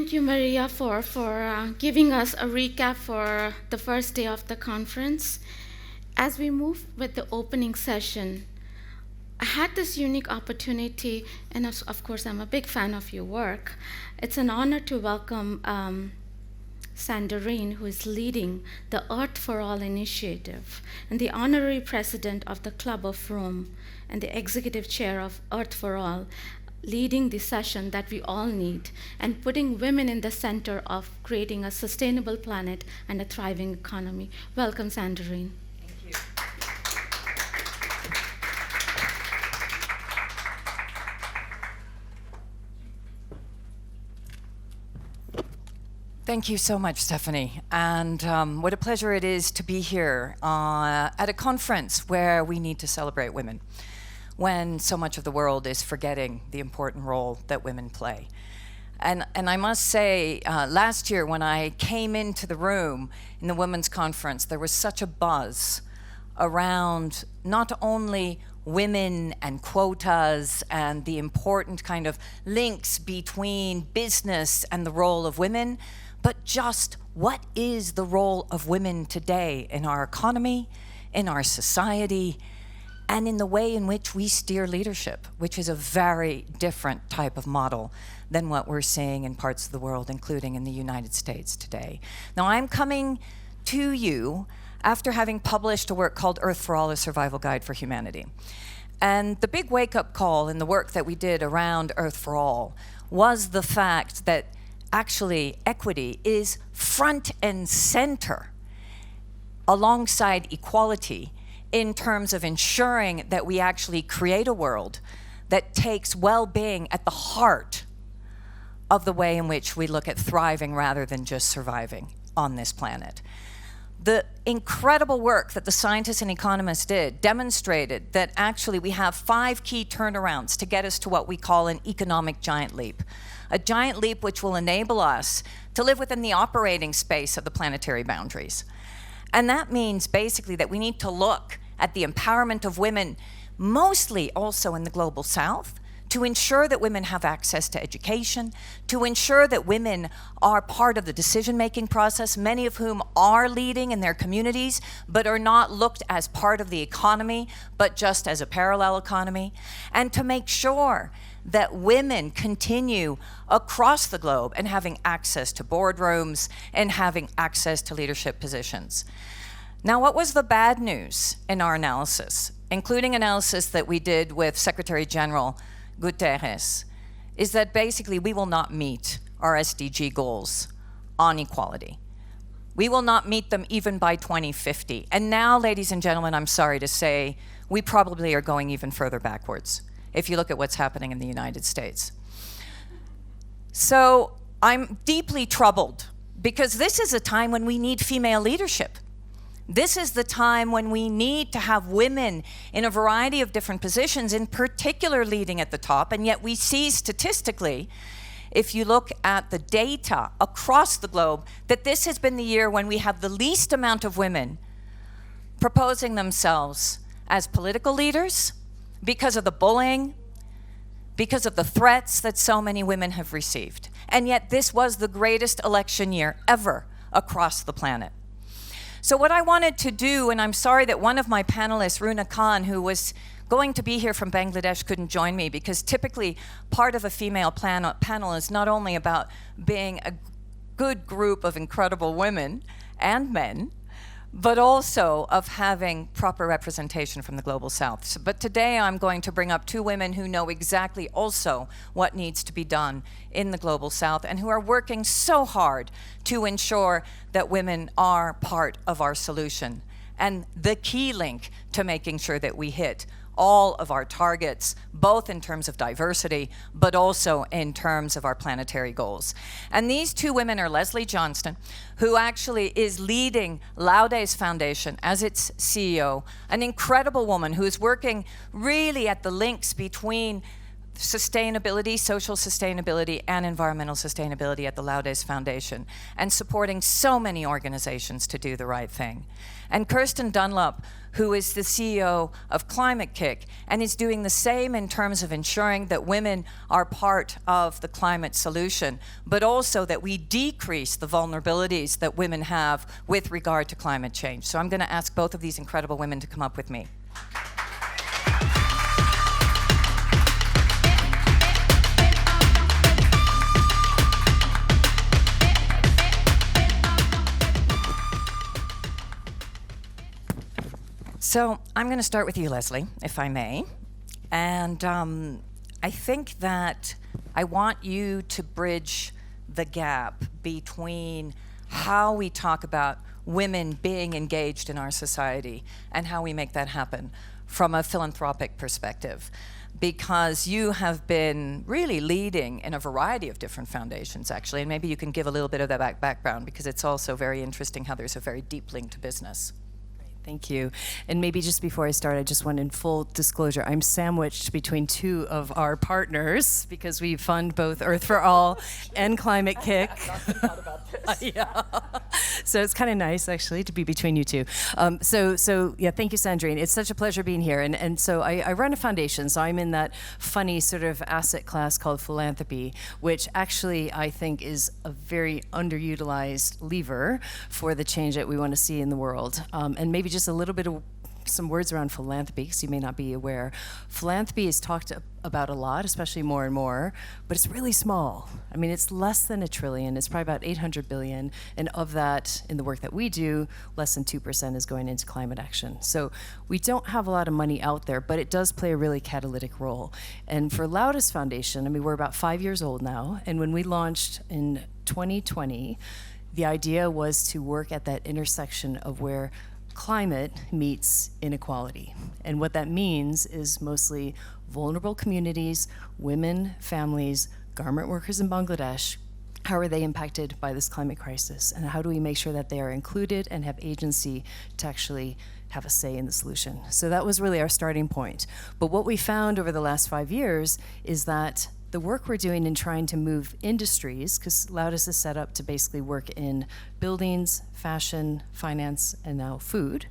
Thank you, Maria, for giving us a recap for the first day of the conference. As we move with the opening session, I had this unique opportunity, and of course, I'm a big fan of your work. It's an honor to welcome Sandrine, who is leading the Earth4All initiative and the honorary president of the Club of Rome and the executive chair of Earth4All, leading the session that we all need and putting women in the center of creating a sustainable planet and a thriving economy. Welcome, Sandrine. Thank you. Thank you so much, Stephanie. And what a pleasure it is to be here at a conference where we need to celebrate women, when so much of the world is forgetting the important role that women play. And I must say, last year when I came into the room in the Women's Conference, there was such a buzz around not only women and quotas and the important kind of links between business and the role of women, but just what is the role of women today in our economy, in our society, and in the way in which we steer leadership, which is a very different type of model than what we're seeing in parts of the world, including in the United States today. Now, I'm coming to you after having published a work called Earth4All, A Survival Guide for Humanity. And the big wake-up call in the work that we did around Earth4All was the fact that actually equity is front and center alongside equality in terms of ensuring that we actually create a world that takes well-being at the heart of the way in which we look at thriving rather than just surviving on this planet. The incredible work that the scientists and economists did demonstrated that actually we have 5 key turnarounds to get us to what we call an economic giant leap. A giant leap which will enable us to live within the operating space of the planetary boundaries. And that means basically that we need to look at the empowerment of women, mostly also in the global south, to ensure that women have access to education, to ensure that women are part of the decision-making process, many of whom are leading in their communities, but are not looked as part of the economy, but just as a parallel economy, and to make sure that women continue across the globe and having access to boardrooms and having access to leadership positions. Now, what was the bad news in our analysis, including analysis that we did with Secretary General Guterres, is that basically we will not meet our SDG goals on equality. We will not meet them even by 2050. And now, ladies and gentlemen, I'm sorry to say, we probably are going even further backwards if you look at what's happening in the United States. So I'm deeply troubled because this is a time when we need female leadership. This is the time when we need to have women in a variety of different positions, in particular leading at the top, and yet we see statistically, if you look at the data across the globe, that this has been the year when we have the least amount of women proposing themselves as political leaders because of the bullying, because of the threats that so many women have received. And yet this was the greatest election year ever across the planet. So what I wanted to do, and I'm sorry that one of my panelists, Runa Khan, who was going to be here from Bangladesh, couldn't join me, because typically part of a female panel is not only about being a good group of incredible women and men, but also of having proper representation from the Global South. But today I'm going to bring up 2 women who know exactly also what needs to be done in the Global South and who are working so hard to ensure that women are part of our solution and the key link to making sure that we hit all of our targets, both in terms of diversity, but also in terms of our planetary goals. And these 2 women are Leslie Johnston, who actually is leading Laudes Foundation as its CEO, an incredible woman who is working really at the links between sustainability, social sustainability, and environmental sustainability at the Laudes Foundation, and supporting so many organizations to do the right thing. And Kirsten Dunlop, who is the CEO of Climate Kick, and is doing the same in terms of ensuring that women are part of the climate solution, but also that we decrease the vulnerabilities that women have with regard to climate change. So I'm going to ask both of these incredible women to come up with me. So I'm going to start with you, Leslie, if I may. And I think that I want you to bridge the gap between how we talk about women being engaged in our society and how we make that happen from a philanthropic perspective. Because you have been really leading in a variety of different foundations, actually, and maybe you can give a little bit of that background, because it's also very interesting how there's a very deep link to business. Thank you. And maybe just before I start, I just want, in full disclosure, I'm sandwiched between two of our partners because we fund both Earth4All and Climate Kick. Yeah. So it's kind of nice, actually, to be between you two. So yeah, thank you, Sandrine. It's such a pleasure being here. And so I run a foundation, so I'm in that funny sort of asset class called Philanthropy, which actually I think is a very underutilized lever for the change that we want to see in the world. And maybe just a little bit of some words around philanthropy, because you may not be aware. Philanthropy is talked about a lot, especially more and more, but it's really small. I mean, it's less than $1 trillion. It's probably about 800 billion. And of that, in the work that we do, less than 2% is going into climate action. So we don't have a lot of money out there, but it does play a really catalytic role. And for Laudes Foundation, I mean, we're about 5 years old now. And when we launched in 2020, the idea was to work at that intersection of where climate meets inequality. And what that means is mostly vulnerable communities, women, families, garment workers in Bangladesh. How are they impacted by this climate crisis? And how do we make sure that they are included and have agency to actually have a say in the solution? So that was really our starting point. But what we found over the last 5 years is that the work we're doing in trying to move industries, because Laudes is set up to basically work in buildings, fashion, finance, and now food,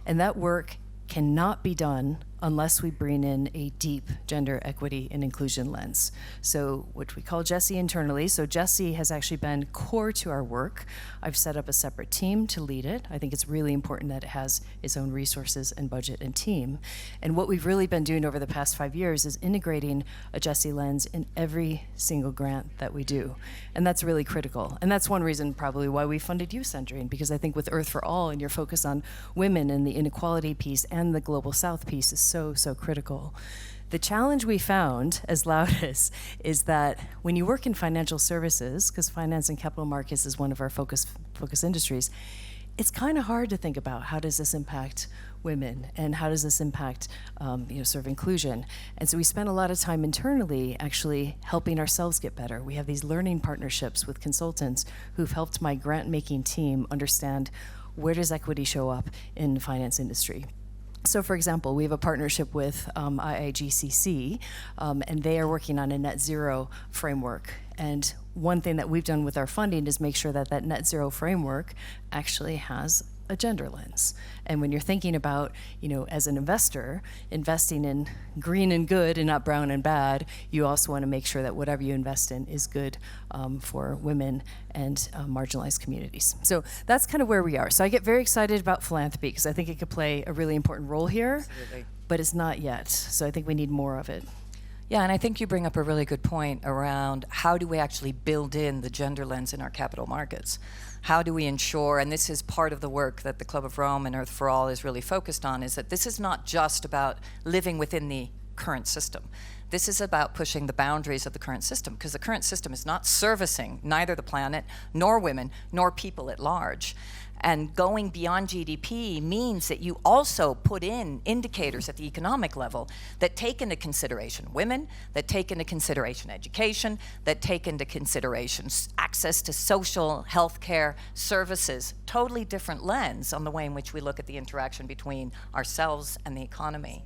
and that work cannot be done unless we bring in a deep gender equity and inclusion lens. So what we call Jessie internally. So Jessie has actually been core to our work. I've set up a separate team to lead it. I think it's really important that it has its own resources and budget and team. And what we've really been doing over the past 5 years is integrating a Jessie lens in every single grant that we do. And that's really critical. And that's one reason probably why we funded you, Sandrine, because I think with Earth4All and your focus on women and the inequality piece and the Global South piece is so critical. The challenge we found as Laudes is that when you work in financial services, because finance and capital markets is one of our focus industries, it's kind of hard to think about how does this impact women and how does this impact sort of inclusion. And so we spent a lot of time internally actually helping ourselves get better. We have these learning partnerships with consultants who've helped my grant-making team understand where does equity show up in the finance industry. So, for example, we have a partnership with IIGCC, and they are working on a net zero framework. And one thing that we've done with our funding is make sure that that net zero framework actually has a gender lens. And when you're thinking about, as an investor, investing in green and good and not brown and bad, you also want to make sure that whatever you invest in is good for women and marginalized communities. So that's kind of where we are. So I get very excited about philanthropy because I think it could play a really important role here. Absolutely. But it's not yet. So I think we need more of it. Yeah, and I think you bring up a really good point around how do we actually build in the gender lens in our capital markets? How do we ensure, and this is part of the work that the Club of Rome and Earth4All is really focused on, is that this is not just about living within the current system. This is about pushing the boundaries of the current system, because the current system is not servicing neither the planet, nor women, nor people at large. And going beyond GDP means that you also put in indicators at the economic level that take into consideration women, that take into consideration education, that take into consideration access to social health care services, totally different lens on the way in which we look at the interaction between ourselves and the economy.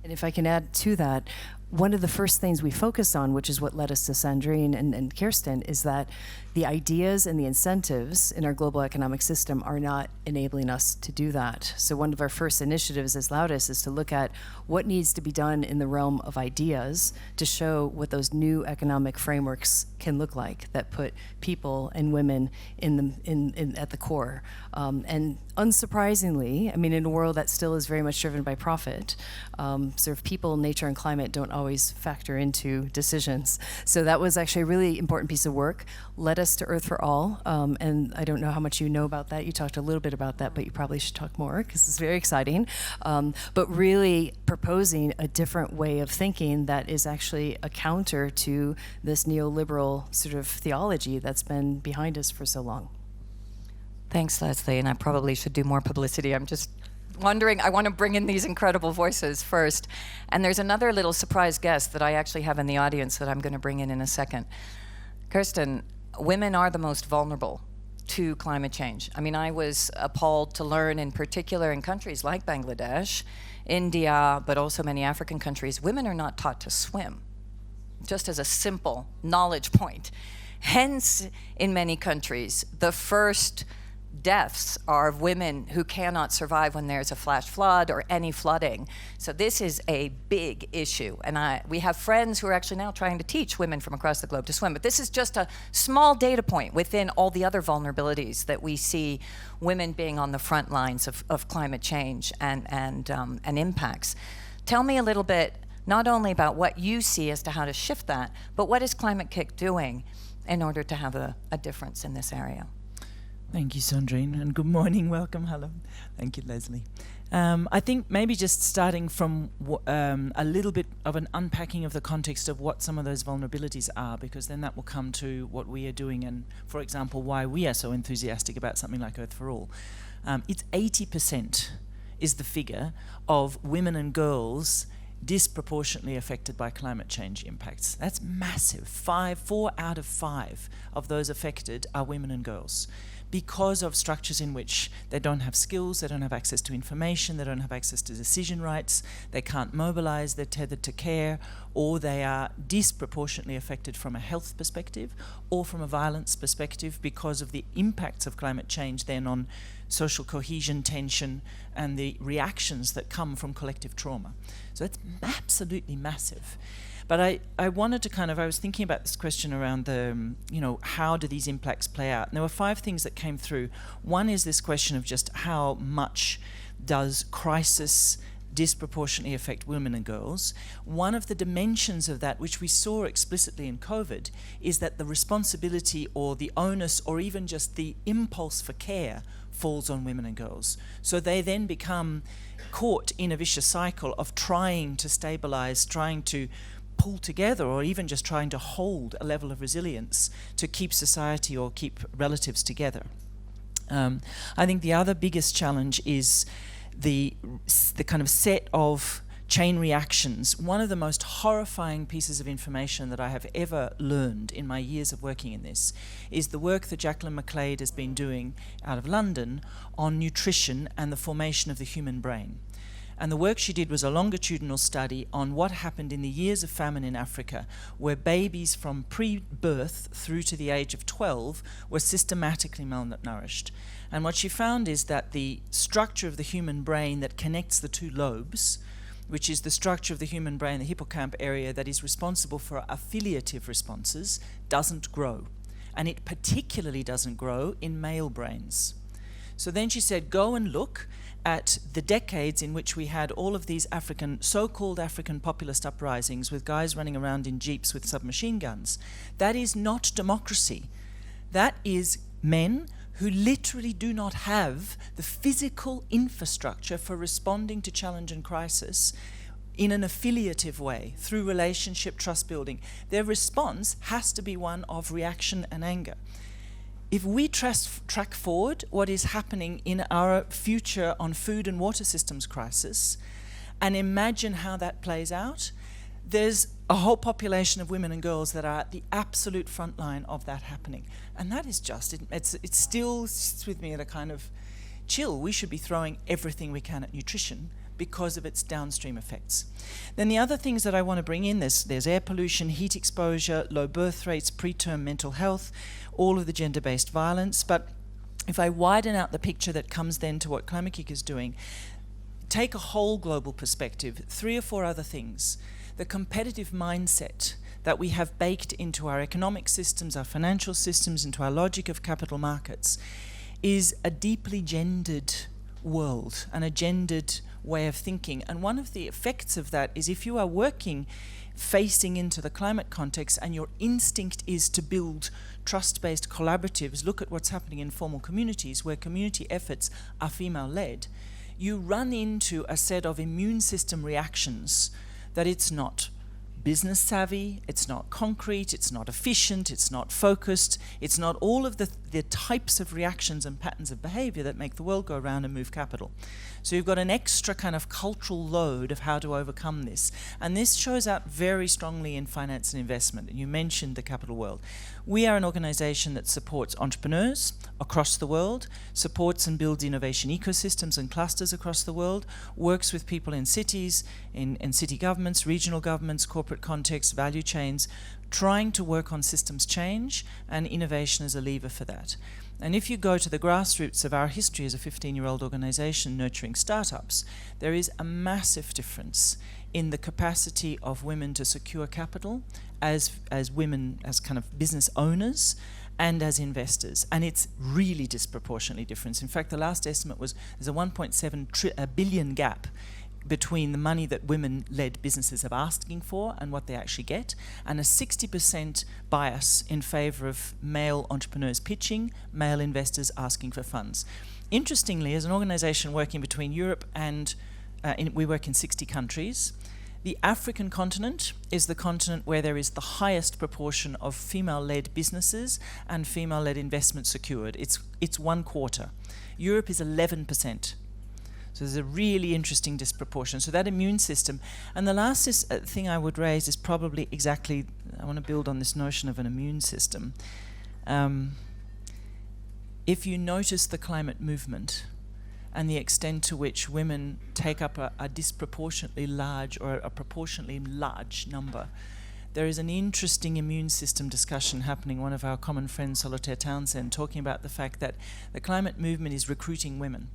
And if I can add to that, one of the first things we focused on, which is what led us to Sandrine and Kirsten, is that the ideas and the incentives in our global economic system are not enabling us to do that. So one of our first initiatives as Loudest is to look at what needs to be done in the realm of ideas to show what those new economic frameworks can look like that put people and women at the core. And unsurprisingly, I mean, in a world that still is very much driven by profit, sort of people, nature, and climate don't always factor into decisions. So that was actually a really important piece of work. Led us to Earth4All, and I don't know how much you know about that. You talked a little bit about that, but you probably should talk more because it's very exciting. But really proposing a different way of thinking that is actually a counter to this neoliberal sort of theology that's been behind us for so long. Thanks, Leslie, and I probably should do more publicity. I'm just wondering, I want to bring in these incredible voices first. And there's another little surprise guest that I actually have in the audience that I'm going to bring in a second. Kirsten, women are the most vulnerable to climate change. I mean, I was appalled to learn, in particular in countries like Bangladesh, India, but also many African countries, women are not taught to swim, just as a simple knowledge point. Hence, in many countries, the first deaths are of women who cannot survive when there's a flash flood or any flooding. So this is a big issue. And we have friends who are actually now trying to teach women from across the globe to swim. But this is just a small data point within all the other vulnerabilities that we see women being on the front lines of climate change and impacts. Tell me a little bit, not only about what you see as to how to shift that, but what is Climate Kick doing in order to have a difference in this area? Thank you, Sandrine, and good morning. Welcome. Hello. Thank you, Leslie. I think maybe just starting from a little bit of an unpacking of the context of what some of those vulnerabilities are, because then that will come to what we are doing and, for example, why we are so enthusiastic about something like Earth4All. It's 80% is the figure of women and girls disproportionately affected by climate change impacts. That's massive. 4 out of 5 of those affected are women and girls, because of structures in which they don't have skills, they don't have access to information, they don't have access to decision rights, they can't mobilize, they're tethered to care, or they are disproportionately affected from a health perspective or from a violence perspective because of the impacts of climate change then on social cohesion, tension, and the reactions that come from collective trauma. So it's absolutely massive. But I wanted to I was thinking about this question around how do these impacts play out? And there were 5 things that came through. One is this question of just how much does crisis disproportionately affect women and girls. One of the dimensions of that, which we saw explicitly in COVID, is that the responsibility or the onus or even just the impulse for care falls on women and girls. So they then become caught in a vicious cycle of trying to stabilize, trying to pull together, or even just trying to hold a level of resilience to keep society or keep relatives together. I think the other biggest challenge is the kind of set of chain reactions. One of the most horrifying pieces of information that I have ever learned in my years of working in this is the work that Jacqueline McLeod has been doing out of London on nutrition and the formation of the human brain. And the work she did was a longitudinal study on what happened in the years of famine in Africa, where babies from pre-birth through to the age of 12 were systematically malnourished. And what she found is that the structure of the human brain that connects the 2 lobes, which is the structure of the human brain, the hippocamp area that is responsible for affiliative responses, doesn't grow. And it particularly doesn't grow in male brains. So then she said, go and look at the decades in which we had all of these so-called African populist uprisings with guys running around in jeeps with submachine guns. That is not democracy. That is men who literally do not have the physical infrastructure for responding to challenge and crisis in an affiliative way, through relationship, trust building. Their response has to be one of reaction and anger. If we track forward what is happening in our future on food and water systems crisis and imagine how that plays out, there's a whole population of women and girls that are at the absolute front line of that happening. And that is just, it still sits with me at a kind of chill. We should be throwing everything we can at nutrition because of its downstream effects. Then the other things that I want to bring in, there's air pollution, heat exposure, low birth rates, preterm mental health, all of the gender-based violence. But if I widen out the picture that comes then to what Climate Kick is doing, take a whole global perspective, 3 or 4 other things. The competitive mindset that we have baked into our economic systems, our financial systems, into our logic of capital markets, is a deeply gendered world and a gendered way of thinking. And one of the effects of that is if you are working facing into the climate context and your instinct is to build trust-based collaboratives, look at what's happening in formal communities where community efforts are female-led, you run into a set of immune system reactions that it's not business savvy, it's not concrete, it's not efficient, it's not focused, it's not all of the types of reactions and patterns of behavior that make the world go around and move capital. So you've got an extra kind of cultural load of how to overcome this. And this shows up very strongly in finance and investment. And you mentioned the capital world. We are an organization that supports entrepreneurs across the world, supports and builds innovation ecosystems and clusters across the world, works with people in cities, in city governments, regional governments, corporate contexts, value chains, trying to work on systems change, and innovation as a lever for that. And if you go to the grassroots of our history as a 15-year-old organization nurturing startups, there is a massive difference in the capacity of women to secure capital as women, as kind of business owners and as investors. And it's really disproportionately different. In fact, the last estimate was there's a 1.7 billion gap between the money that women-led businesses are asking for and what they actually get, and a 60% bias in favor of male entrepreneurs pitching, male investors asking for funds. Interestingly, as an organization working between Europe and we work in 60 countries, the African continent is the continent where there is the highest proportion of female-led businesses and female-led investment secured. It's 1/4. Europe is 11%. So there's a really interesting disproportion. So that immune system. And the last thing I would raise is probably exactly, I want to build on this notion of an immune system. If you notice the climate movement and the extent to which women take up a disproportionately large or a proportionately large number, there is an interesting immune system discussion happening. One of our common friends, Solitaire Townsend, talking about the fact that the climate movement is recruiting women,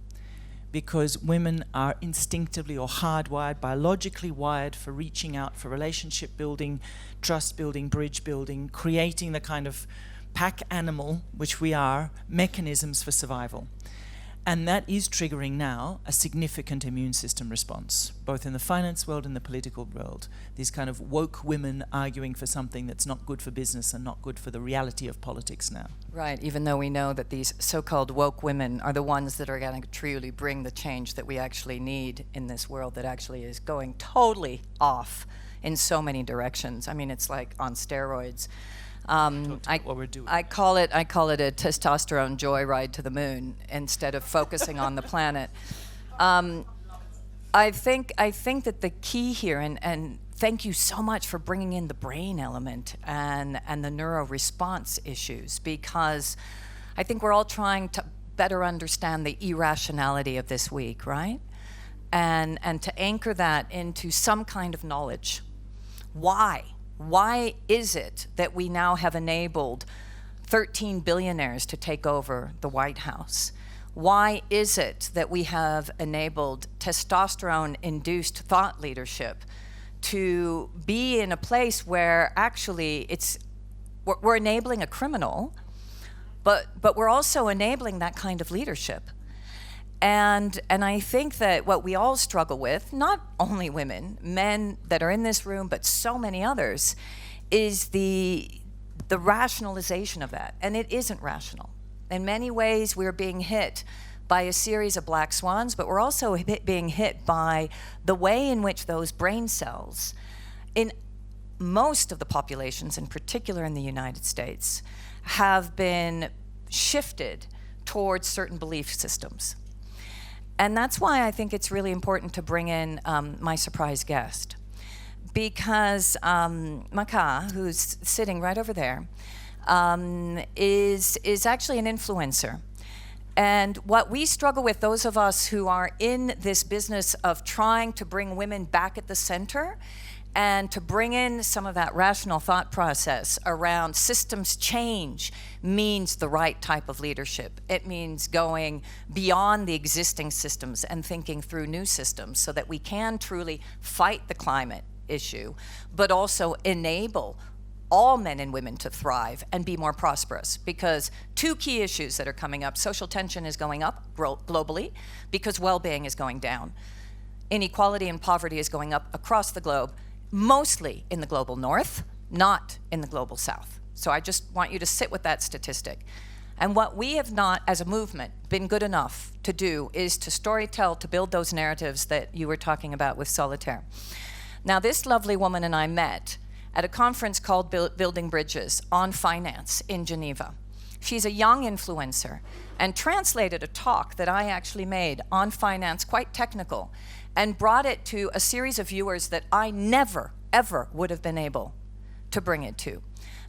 because women are instinctively or hardwired, biologically wired for reaching out, for relationship building, trust building, bridge building, creating the kind of pack animal, which we are, mechanisms for survival. And that is triggering now a significant immune system response, both in the finance world and the political world. These kind of woke women arguing for something that's not good for business and not good for the reality of politics now. Right, even though we know that these so-called woke women are the ones that are going to truly bring the change that we actually need in this world that actually is going totally off in so many directions. I mean, it's like on steroids. What we're doing. I call it a testosterone joyride to the moon instead of focusing on the planet. I think that the key here, and thank you so much for bringing in the brain element and the neuro response issues, because I think we're all trying to better understand the irrationality of this week, right? And to anchor that into some kind of knowledge. Why? Why is it that we now have enabled 13 billionaires to take over the White House? Why is it that we have enabled testosterone-induced thought leadership to be in a place where actually we're enabling a criminal, but we're also enabling that kind of leadership? And I think that what we all struggle with, not only women, men that are in this room, but so many others, is the rationalization of that. And it isn't rational. In many ways, we're being hit by a series of black swans, but we're also being hit by the way in which those brain cells, in most of the populations, in particular in the United States, have been shifted towards certain belief systems. And that's why I think it's really important to bring in my surprise guest, because Maka, who's sitting right over there, is actually an influencer. And what we struggle with, those of us who are in this business of trying to bring women back at the center and to bring in some of that rational thought process around systems change means the right type of leadership. It means going beyond the existing systems and thinking through new systems so that we can truly fight the climate issue, but also enable all men and women to thrive and be more prosperous. Because two key issues that are coming up: social tension is going up globally because well-being is going down. Inequality and poverty is going up across the globe, mostly in the global north, not in the global south. So I just want you to sit with that statistic. And what we have not, as a movement, been good enough to do is to storytell, to build those narratives that you were talking about with Solitaire. Now, this lovely woman and I met at a conference called Building Bridges on Finance in Geneva. She's a young influencer and translated a talk that I actually made on finance, quite technical, and brought it to a series of viewers that I never, ever would have been able to bring it to.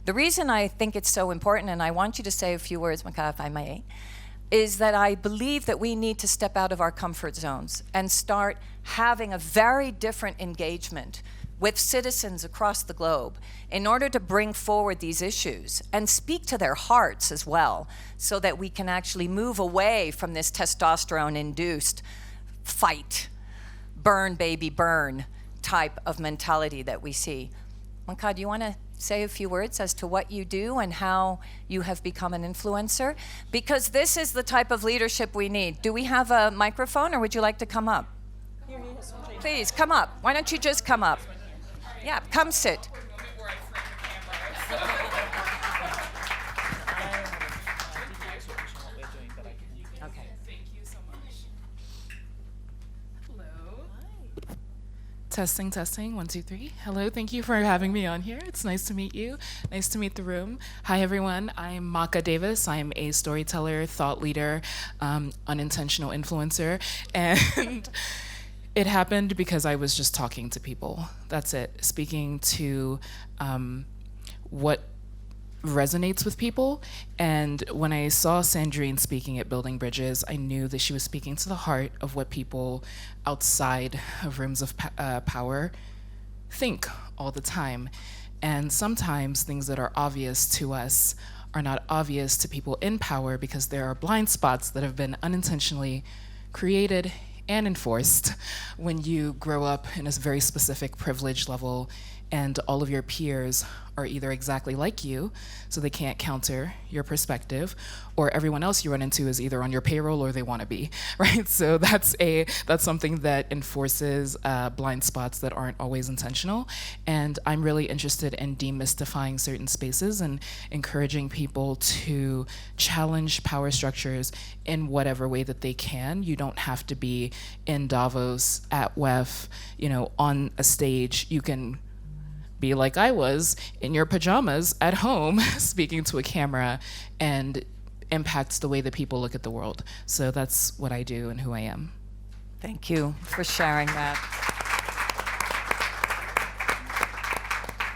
The reason I think it's so important, and I want you to say a few words, Maka, if I may, is that I believe that we need to step out of our comfort zones and start having a very different engagement with citizens across the globe in order to bring forward these issues and speak to their hearts as well, so that we can actually move away from this testosterone-induced fight, burn, baby, burn type of mentality that we see. Manka, do you want to say a few words as to what you do and how you have become an influencer? Because this is the type of leadership we need. Do we have a microphone, or would you like to come up? Please, come up. Why don't you just come up? Yeah, come sit. Okay. Thank you so much. Hello. Testing, testing, 1, 2, 3. Hello, thank you for having me on here. It's nice to meet you. Nice to meet the room. Hi, everyone. I'm Maka Davis. I'm a storyteller, thought leader, unintentional influencer, and it happened because I was just talking to people. That's it. Speaking to what resonates with people. And when I saw Sandrine speaking at Building Bridges, I knew that she was speaking to the heart of what people outside of rooms of power think all the time. And sometimes things that are obvious to us are not obvious to people in power because there are blind spots that have been unintentionally created and enforced when you grow up in a very specific privilege level and all of your peers are either exactly like you, so they can't counter your perspective, or everyone else you run into is either on your payroll or they want to be, right? So that's something that enforces blind spots that aren't always intentional. And I'm really interested in demystifying certain spaces and encouraging people to challenge power structures in whatever way that they can. You don't have to be in Davos, at WEF, on a stage. You can be like I was, in your pajamas at home, speaking to a camera, and impacts the way that people look at the world. So that's what I do and who I am. Thank you for sharing that.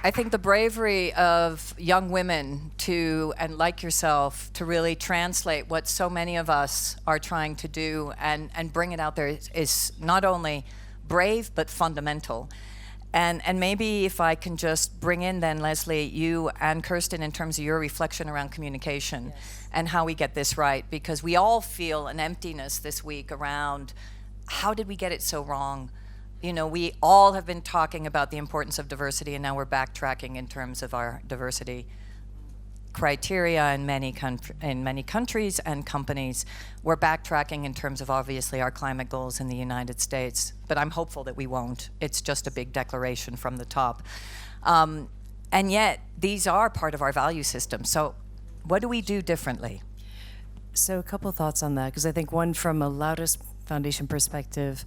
I think the bravery of young women and like yourself, to really translate what so many of us are trying to do and bring it out there is not only brave, but fundamental. And maybe if I can just bring in then, Leslie, you and Kirsten, in terms of your reflection around communication and how we get this right, because we all feel an emptiness this week around how did we get it so wrong? We all have been talking about the importance of diversity, and now we're backtracking in terms of our diversity criteria in many countries and companies. We're backtracking in terms of obviously our climate goals in the United States, but I'm hopeful that we won't. It's just a big declaration from the top. And yet, these are part of our value system. So what do we do differently? So a couple thoughts on that, because I think one, from a Loudest Foundation perspective,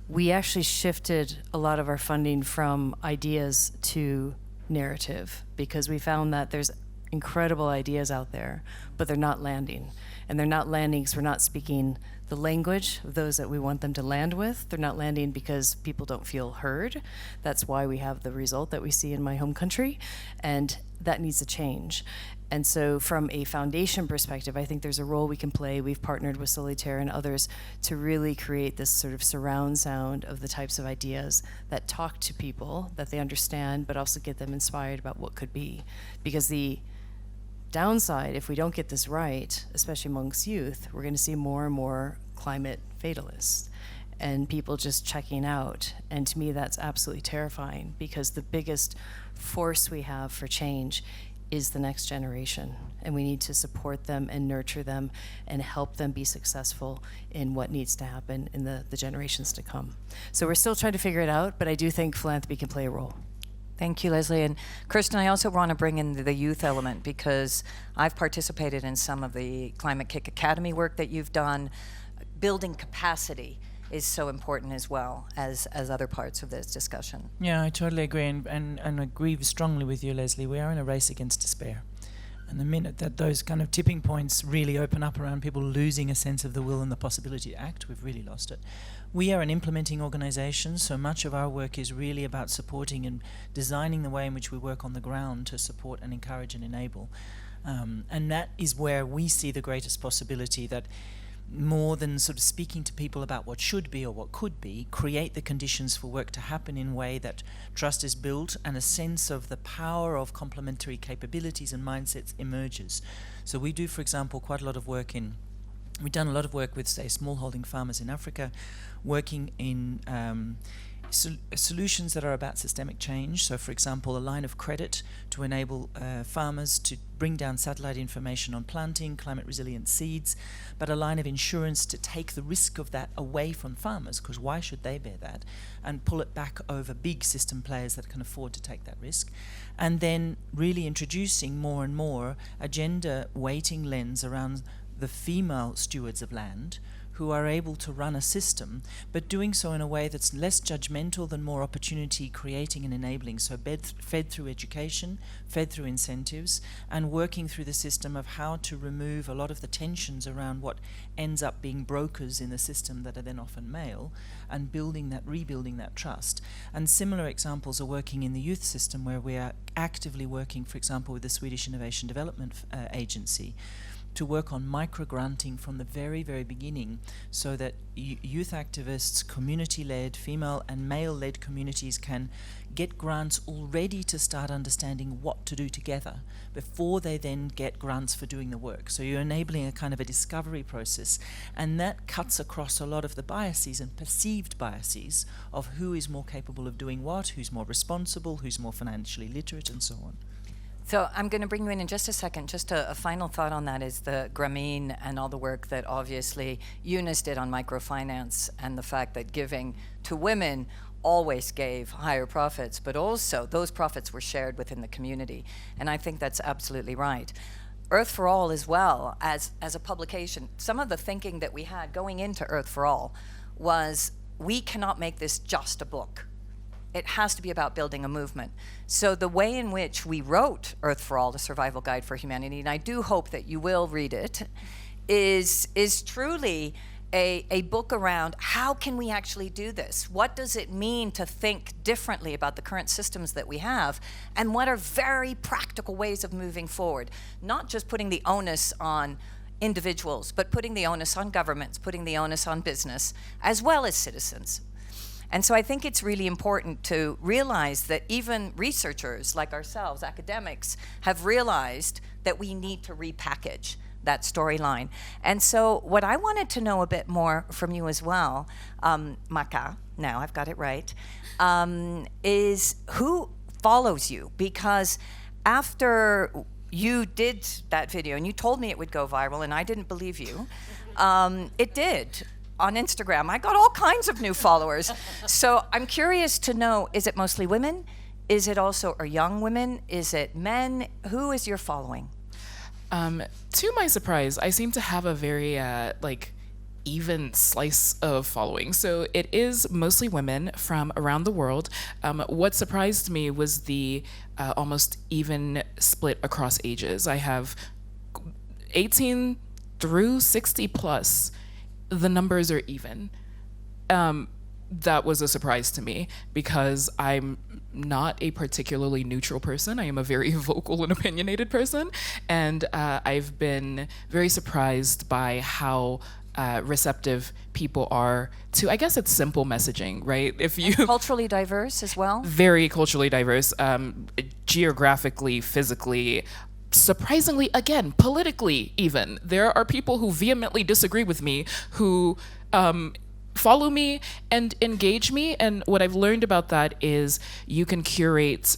we actually shifted a lot of our funding from ideas to narrative, because we found that there's incredible ideas out there, but they're not landing. And they're not landing because we're not speaking the language of those that we want them to land with. They're not landing because people don't feel heard. That's why we have the result that we see in my home country, and that needs to change. And so from a foundation perspective, I think there's a role we can play. We've partnered with Solitaire and others to really create this sort of surround sound of the types of ideas that talk to people, that they understand, but also get them inspired about what could be. Because the downside, if we don't get this right, especially amongst youth, we're going to see more and more climate fatalists and people just checking out. And to me, that's absolutely terrifying, because the biggest force we have for change is the next generation, and we need to support them and nurture them and help them be successful in what needs to happen in the generations to come. So we're still trying to figure it out, but I do think philanthropy can play a role. Thank you, Leslie. And Kirsten, I also want to bring in the youth element, because I've participated in some of the Climate Kick Academy work that you've done. Building capacity is so important as well as other parts of this discussion. Yeah, I totally agree, and agree strongly with you, Leslie. We are in a race against despair. And the minute that those kind of tipping points really open up around people losing a sense of the will and the possibility to act, we've really lost it. We are an implementing organisation, so much of our work is really about supporting and designing the way in which we work on the ground to support and encourage and enable. And that is where we see the greatest possibility that, more than sort of speaking to people about what should be or what could be, create the conditions for work to happen in a way that trust is built and a sense of the power of complementary capabilities and mindsets emerges. So we do, for example, quite a lot of work we've done a lot of work with, say, smallholding farmers in Africa, working in solutions that are about systemic change. So, for example, a line of credit to enable farmers to bring down satellite information on planting climate resilient seeds, but a line of insurance to take the risk of that away from farmers, because why should they bear that, and pull it back over big system players that can afford to take that risk. And then really introducing more and more a gender weighting lens around the female stewards of land, who are able to run a system, but doing so in a way that's less judgmental than more opportunity creating and enabling. So fed through education, fed through incentives, and working through the system of how to remove a lot of the tensions around what ends up being brokers in the system that are then often male, and rebuilding that trust. And similar examples are working in the youth system, where we are actively working, for example, with the Swedish Innovation Development Agency, to work on micro-granting from the very, very beginning, so that youth activists, community-led, female and male-led communities can get grants already to start understanding what to do together before they then get grants for doing the work. So you're enabling a kind of a discovery process, and that cuts across a lot of the biases and perceived biases of who is more capable of doing what, who's more responsible, who's more financially literate, and so on. So I'm going to bring you in just a second. Just a final thought on that is the Grameen and all the work that obviously Eunice did on microfinance, and the fact that giving to women always gave higher profits, but also those profits were shared within the community. And I think that's absolutely right. Earth4All as well, as a publication, some of the thinking that we had going into Earth4All was, we cannot make this just a book. It has to be about building a movement. So the way in which we wrote Earth4All, the Survival Guide for Humanity, and I do hope that you will read it, is truly a book around how can we actually do this? What does it mean to think differently about the current systems that we have? And what are very practical ways of moving forward? Not just putting the onus on individuals, but putting the onus on governments, putting the onus on business, as well as citizens. And so I think it's really important to realize that even researchers like ourselves, academics, have realized that we need to repackage that storyline. And so what I wanted to know a bit more from you as well, Maka, now I've got it right, is who follows you? Because after you did that video, and you told me it would go viral, and I didn't believe you, it did. On Instagram, I got all kinds of new followers. So I'm curious to know, is it mostly women? Is it also young women? Is it men? Who is your following? To my surprise, I seem to have a very even slice of following. So it is mostly women from around the world. What surprised me was the almost even split across ages. I have 18 through 60 plus. The numbers are even. that was a surprise to me because I'm not a particularly neutral person. I am a very vocal and opinionated person, and I've been very surprised by how receptive people are to, I guess it's simple messaging, right? If you Culturally diverse as well? Very culturally diverse, geographically, physically, surprisingly, again, politically even. There are people who vehemently disagree with me who follow me and engage me. And what I've learned about that is you can curate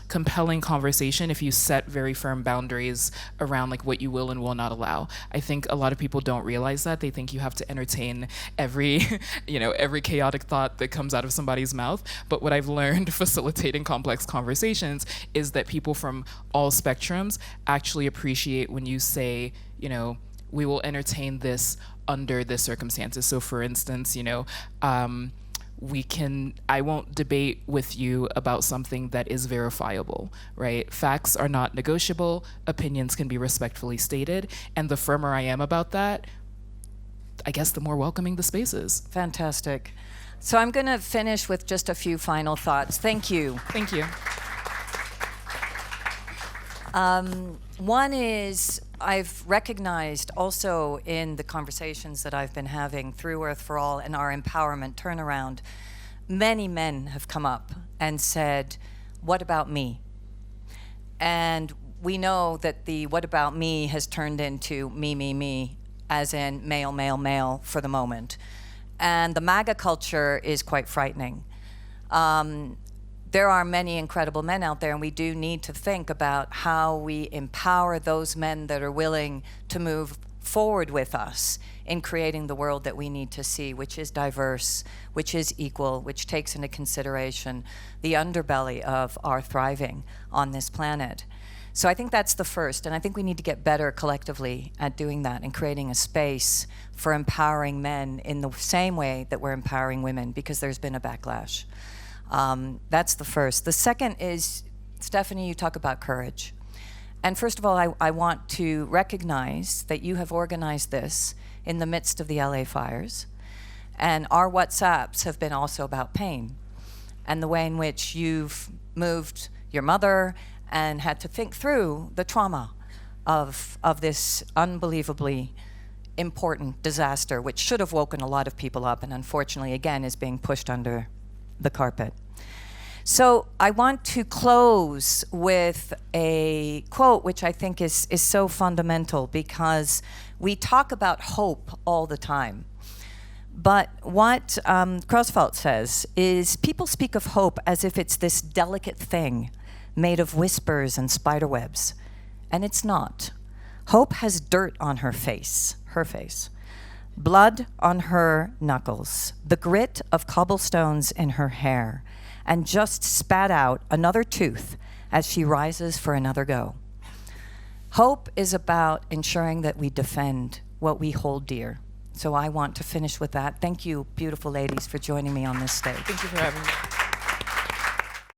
compelling conversation if you set very firm boundaries around like what you will and will not allow. I think a lot of people don't realize that. They think you have to entertain every, every chaotic thought that comes out of somebody's mouth. But what I've learned facilitating complex conversations is that people from all spectrums actually appreciate when you say, we will entertain this under the circumstances. So for instance, I won't debate with you about something that is verifiable, right? Facts are not negotiable, opinions can be respectfully stated, and the firmer I am about that, I guess the more welcoming the space is. Fantastic. So I'm going to finish with just a few final thoughts. Thank you. Thank you. One is I've recognized also in the conversations that I've been having through Earth4All and our empowerment turnaround, many men have come up and said, what about me? And we know that the what about me has turned into me, as in male, male, male for the moment. And the MAGA culture is quite frightening. There are many incredible men out there, and we do need to think about how we empower those men that are willing to move forward with us in creating the world that we need to see, which is diverse, which is equal, which takes into consideration the underbelly of our thriving on this planet. So I think that's the first, and I think we need to get better collectively at doing that and creating a space for empowering men in the same way that we're empowering women, because there's been a backlash. That's the first. The second is, Stephanie, you talk about courage. And first of all, I want to recognize that you have organized this in the midst of the LA fires. And our WhatsApps have been also about pain and the way in which you've moved your mother and had to think through the trauma of this unbelievably important disaster, which should have woken a lot of people up and unfortunately, again, is being pushed under the carpet. So I want to close with a quote which I think is so fundamental, because we talk about hope all the time. But what Crossfelt says is people speak of hope as if it's this delicate thing made of whispers and spider webs, and it's not. Hope has dirt on her face, blood on her knuckles, the grit of cobblestones in her hair, and just spat out another tooth as she rises for another go. Hope is about ensuring that we defend what we hold dear. So I want to finish with that. Thank you, beautiful ladies, for joining me on this stage. Thank you for having me.